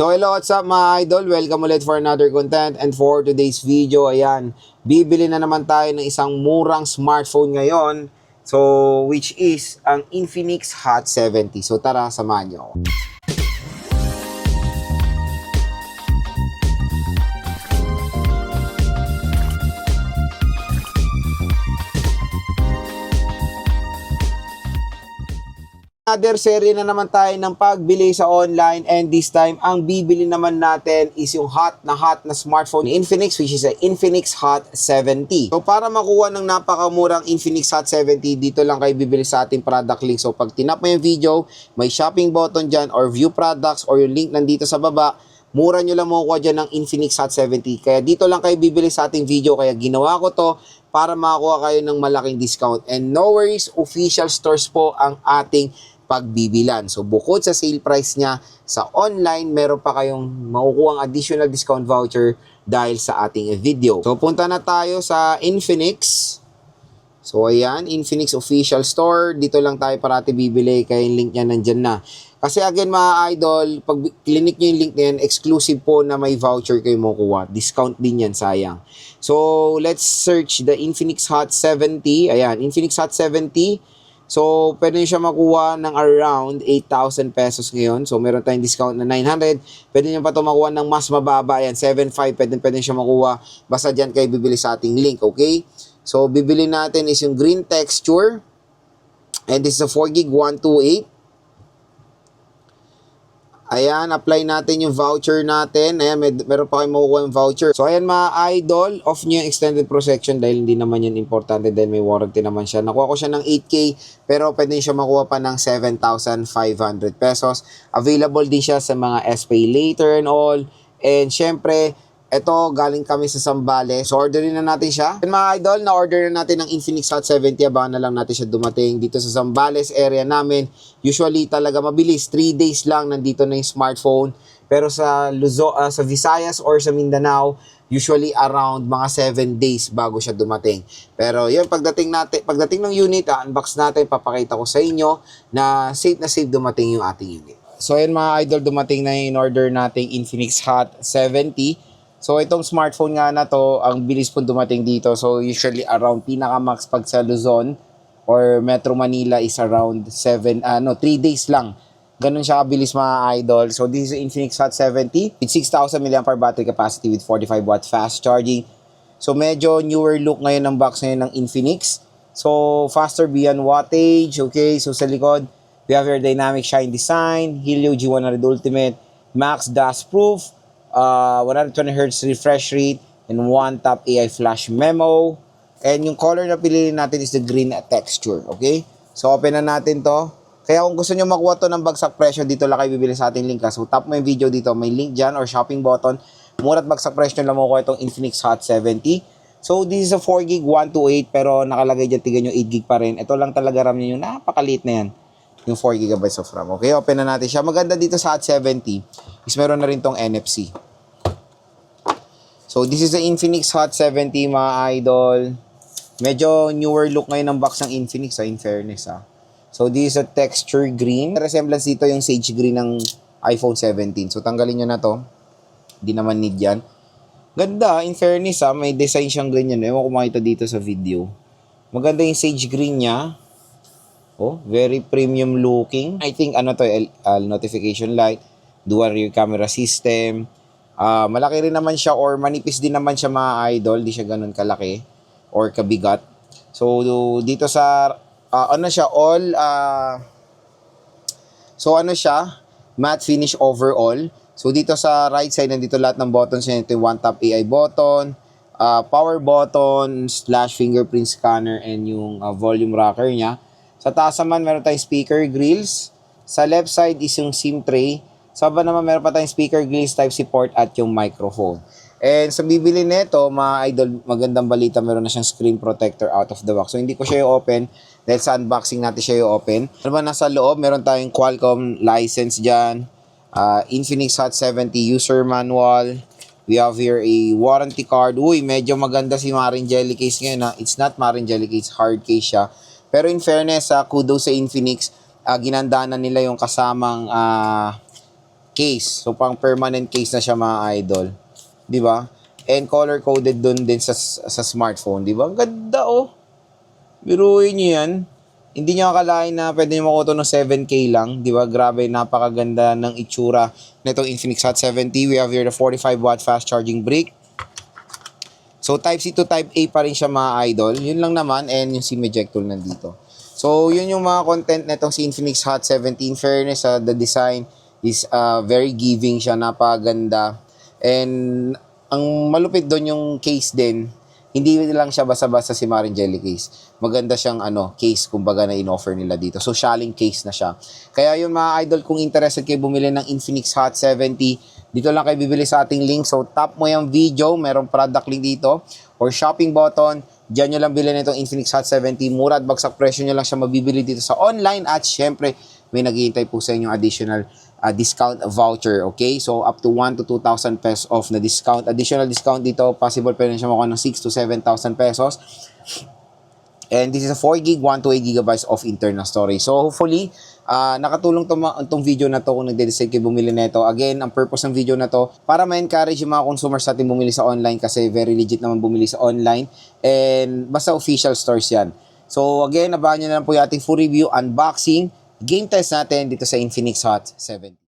So hello, what's up mga idol? Welcome ulit for another content, and for today's video, ayan, bibili na naman tayo ng isang murang smartphone ngayon. So which is ang Infinix Hot 70. So tara, samahan niyo ako. Another series na naman tayo ng pagbili sa online, and this time ang bibili naman natin is yung hot na smartphone ni Infinix, which is a Infinix Hot 70. So para makuha ng napakamurang Infinix Hot 70, dito lang kayo bibili sa ating product link. So pag tinap mo yung video, may shopping button dyan or view products or yung link nandito sa baba. Mura nyo lang makukuha dyan ng Infinix Hot 70. Kaya dito lang kayo bibili sa ating video. Kaya ginawa ko to para makakuha kayo ng malaking discount. And no worries, official stores po ang ating pagbibilan. So bukod sa sale price niya, sa online, meron pa kayong makukuha ang additional discount voucher dahil sa ating video. So punta na tayo sa Infinix. So ayan, Infinix official store. Dito lang tayo parati bibili, kaya yung link niya nandyan na. Kasi again mga idol, pag clinic nyo yung link na yan, exclusive po na may voucher kayo makukuha. Discount din yan, sayang. So let's search the Infinix Hot 70. Ayan, Infinix Hot 70. So, pwede nyo siya makuha ng around 8,000 pesos ngayon. So, meron tayong discount na 900. Pwede nyo pa ito makuha ng mas mababa. Ayan, 7,500. Pwede nyo siya makuha. Basta dyan kayo bibili sa ating link, okay? So, bibili natin is yung green texture. And this is a 4GB 128. Ayan, apply natin yung voucher natin. Ayan, meron pa kayong makukuha yung voucher. So, ayan mga idol, off nyo yung extended protection dahil hindi naman yan importante dahil may warranty naman siya. Nakuha ko siya ng 8K, pero pwede siya makuha pa ng 7,500 pesos. Available din siya sa mga SPay later and all. And syempre, ito, galing kami sa Zambales. So, orderin na natin siya. And mga idol, na-order na natin ng Infinix Hot 70. Abangan na lang natin siya dumating dito sa Zambales area namin. Usually, talaga mabilis. 3 days lang nandito na yung smartphone. Pero sa sa Visayas or sa Mindanao, usually around mga 7 days bago siya dumating. Pero yun, pagdating ng unit, unbox natin, papakita ko sa inyo na safe dumating yung ating unit. So, yun mga idol, dumating na yung in-order nating Infinix Hot 70. So, itong smartphone nga na to, ang bilis po dumating dito. So, usually around pinaka-max pag sa Luzon or Metro Manila is around 3 days lang. Ganun siya kabilis mga idol. So, this is Infinix Hot 70 with 6,000 mAh battery capacity with 45 watt fast charging. So, medyo newer look ngayon ng box ngayon ng Infinix. So, faster beyond wattage. Okay, so sa likod, we have your dynamic shine design, Helio G100 Ultimate, max dust proof, 120Hz refresh rate, and one tap AI flash memo. And yung color na piliin natin is the green texture. Okay? So, open na natin to. Kaya kung gusto nyo makuha to ng bagsak presyo, dito lang kayo bibili sa ating link. So, tap mo yung video dito. May link dyan or shopping button. Mura't bagsak presyo lang makuha itong Infinix Hot 70. So, this is a 4GB 128, pero nakalagay dyan, tiga nyo 8GB pa rin. Ito lang talaga RAM nyo yung napakaliit na yan. Yung 4GB of RAM. Okay, open na natin siya. Maganda dito sa Hot 70 is meron na rin tong NFC. So, this is the Infinix Hot 70 mga idol. Medyo newer look ngayon ng box ng Infinix, in fairness. So, this is a texture green. Resemblance dito yung sage green ng iPhone 17. So, tanggalin nyo na to. Hindi naman need yan. Ganda, in fairness may design siyang ganyan. Ewan ko makita dito sa video. Maganda yung sage green niya. Oh, very premium looking. I think notification light, dual rear camera system. Malaki rin naman siya or manipis din naman siya mga idol. Di siya ganun kalaki or kabigat. So dito sa matte finish overall. So dito sa right side nandito lahat ng buttons niya. Ito yung one tap AI button, power button, / fingerprint scanner, and yung volume rocker niya. Sa taas naman, meron tayong speaker grills. Sa left side is yung SIM tray. Sa baba naman, meron pa tayong speaker grills, Type-C port, at yung microphone. And sa bibili nito, mga idol, magandang balita, meron na siyang screen protector out of the box. So, hindi ko siya i-open dahil sa unboxing natin siya i-open. Ano ba nasa loob? Meron tayong Qualcomm license dyan. Infinix Hot 70 user manual. We have here a warranty card. Uy, medyo maganda si Marin Jelly case ngayon. It's not Marin Jelly case, hard case siya. Pero in fairness, kudos sa Infinix, ginanda na nila yung kasamang case. So, pang permanent case na siya mga idol. Di ba? And color-coded dun din sa smartphone. Di ba? Ang ganda oh. Biruin nyo yan. Hindi nyo akalain na pwede nyo makuha ng 7K lang. Di ba? Grabe, napakaganda ng itsura nitong Infinix Hot 70. We have here the 45-watt fast charging brick. So, Type-C to Type-A pa rin siya mga idol. Yun lang naman. And yung SIM ejector nandito. So, yun yung mga content nitong si Infinix Hot 70. In fairness, the design is very giving siya. Napaganda. And ang malupit doon yung case din. Hindi lang siya basa-basa si Marin Jelly case. Maganda siyang case kumbaga na in-offer nila dito. So, shaling case na siya. Kaya yun mga idol, kung interested kayo bumili ng Infinix Hot 70, dito lang kayo bibili sa ating link. So, tap mo yung video, merong product link dito or shopping button. Diyan nyo lang bilhin itong Infinix Hot 70. Mura at bagsak presyo nyo lang siya mabibili dito sa online. At syempre, may naghihintay po sa inyong additional discount voucher. Okay? So, up to 1 to 2,000 pesos off na discount. Additional discount dito, possible pa rin siya makuha ng 6 to 7,000 pesos. And this is a 4 gig, 1 to 8 gigabytes of internal storage. So, hopefully, nakatulong tong video na to kung nagde-decide kayo bumili nito. Again, ang purpose ng video na to, para ma-encourage yung mga consumers natin bumili sa online kasi very legit naman bumili sa online. And basta official stores yan. So, again, abangan nyo na lang po yung ating full review, unboxing, game test natin dito sa Infinix Hot 70.